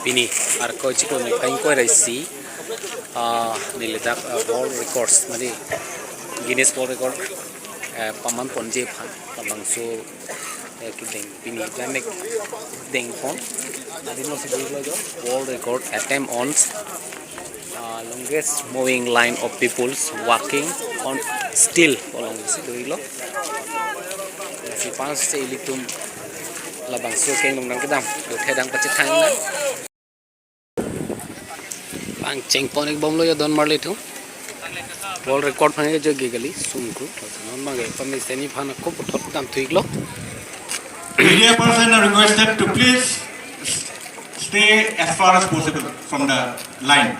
Pini arko chiko ni pain ko raisi nilidak world records mari Guinness World Record paman ponje phan pamang so kideng pini jamek deng phone adino si jo world record attempt on longest moving line of peoples walking on still along si doilo si pas se ilitum labang so keng nong nang kedam do thedang pachit thang na ang cheng ponik bom lo yo don marle thu world record phane jo gigali sumku non mage pame semi phana ko thot dam thuiglo media person are requested to please stay as far as possible from the line.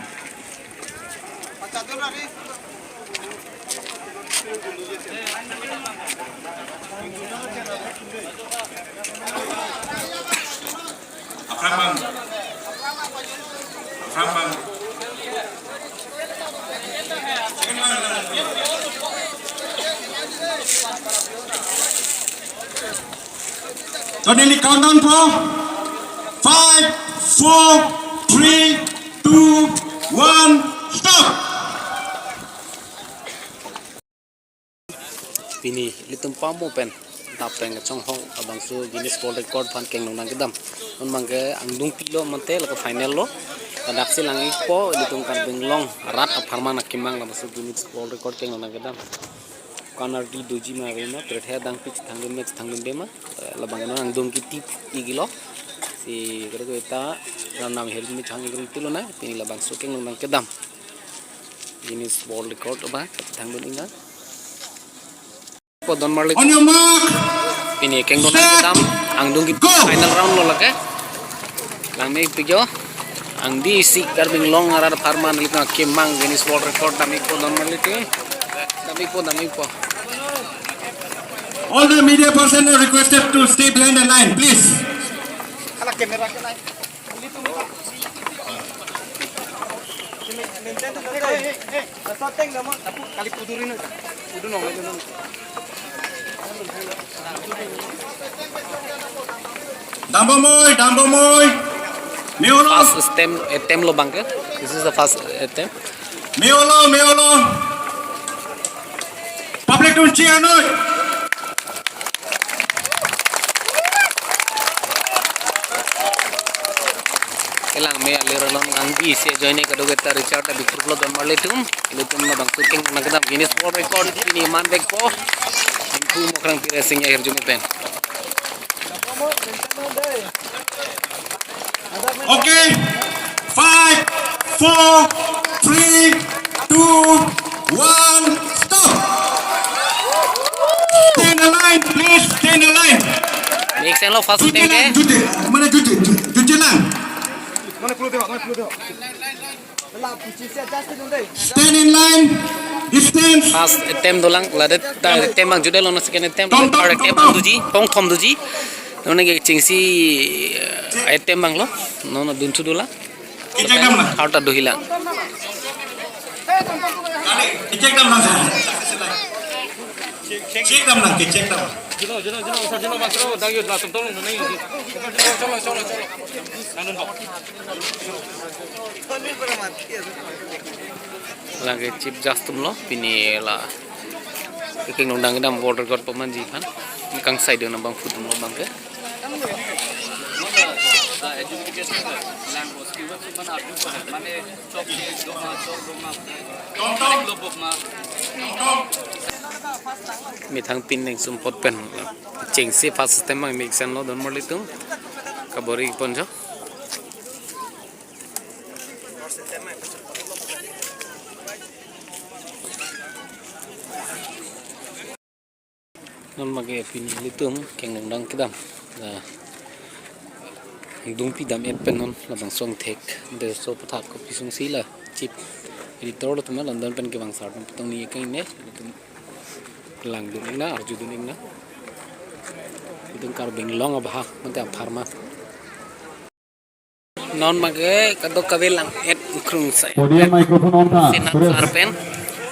So nearly countdown for 5, 4, 3, 2, 1, stop. Pini litum pamu pen tapeng chong hong abang su Guinness World Record phan keng nong nang kedam on mangke angdung pilo mante la final lo daksi lang ipo litum kan benglong rat apharma nakimang la su Guinness World Record keng nong nang kedam kanar di doji ma rena prethe dang pich thangin next thangin dema labang no angdung ki tip igilo si kare ko eta nam help mi changi gri tilo na pini labang su keng nong nang kedam Guinness World Record ba thangin inga po don marle On your mark. ini keng don kedam angdung ki final round lo lake lang me pijo ang di si karbing long arar farman lika kemang Guinness World Record dami po don marle tu dami po All the media person are requested to stay behind the line, please. Ala kamera ke line. Sateng naman aku kali pudurin udah nong. Dambo moy. Meolo. first attempt lo bangke this is the first attempt Meolo. Public to cheer no. elang me aliralong anggi se joine kado geta Richard Victor lo don marle tum litum na bang suking nagdam Guinness World Record ini man bek po impu mokrang piresing air jumi pen Okay. 5, 4, 3, 2, 1, stop. Stay in the line, please. Stay in the line. next lo first attempt ke Mana cuci lang. Mana perlu tengok. Lah puji saya just deh. Stand in line. Distance. first attempt dolang ladet attempt bang judel ono second attempt Tom, third tom, attempt tom. duji pong thom duji nona ge chingsi attempt bang lo nona dunchu dola Ijek dam lah. third ta dohila Ijek dam lah. Cek dam lah. Cek dam. Jino masro dagi lah tolong nahi. Cholo. Kanun bok. lagi chip jastum lo pini la keking nundang dam World Record pemanji kan kang side na bang food mo bang ke mithang pin neng sumpot pen chengsi first system mang mixan lo don marli tum kabori ponjo non mage pin litum keng nong kedam dung pi dam et pen non labang song thek de so pathak ko pisung sila chip editor lo tuma london pen ke bang sar tong ni kai ne lang dung na arju dung na dung kar bing long abha mante pharma non mage kado kavelang et krung sai Podium microphone on ta. sinak sarpen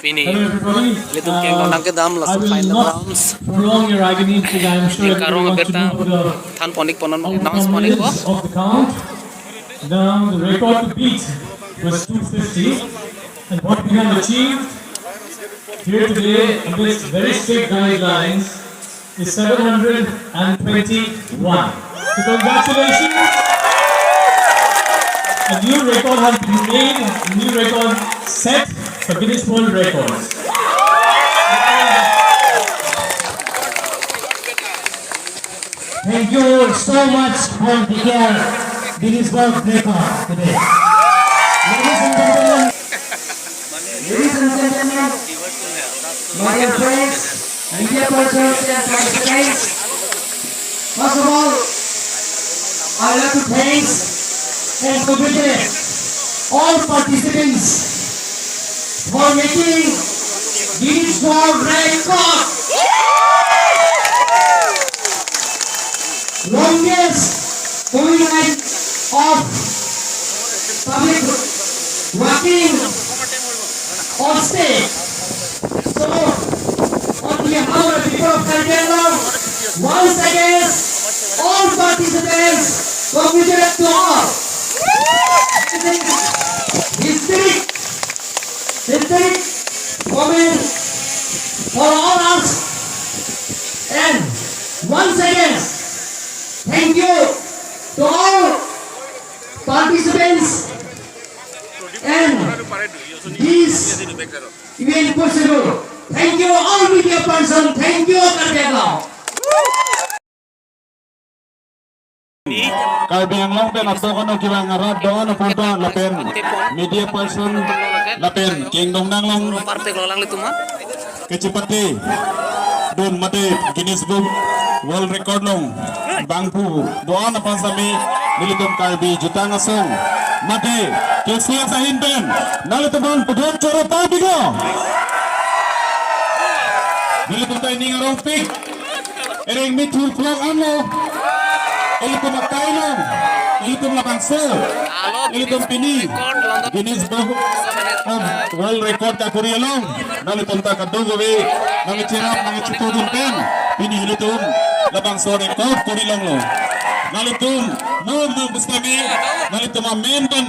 Pini litum ke gondang ke dam lasu final rounds Prolong your agony because I'm sure Karong everyone wants to berta do for the than ponik ponon announce ponik ko of the count. Now the record to beat was 250, and what we have achieved here today amidst very strict guidelines is 721. So congratulations! A new record has been made, a new record set for Guinness World Records. Thank you so much for declaring Guinness World Record today. Ladies and gentlemen, my dear friends, media persons and participants, first of all, I'd like to thank and congratulate all participants for making Guinness World Record. Longest moving night of public walking on stage. So, on behalf of the people of Karnataka, once again, all participants, congratulate to all. Historic moment for all us. And once again, thank you to all participants and this event possible. Thank you all media person. Thank you Karnataka. Karbi ang long pen at kono kiwang ngarad doon na punto lapen media person lapen kingdom nang long Partai kalau lang itu mah. kecepati doon mati Guinness Book World Record long bangpu doon na pansami nilitong Karbi juta nga song mati kisiya sa hinben nalitumang pudon choro tabigo nilitong tayo ni nga rompik ering mitul pulang ano ilitum at kailong, ilitum lakanso, ilitum pini, Guinness Book of World Record ka kurialong, nalitum ta kadugowi, nangitsirap, nangitsitudin pen, pini ilitum, labangso record kurilang lo, nalitum, move bustami, nalitum amendon,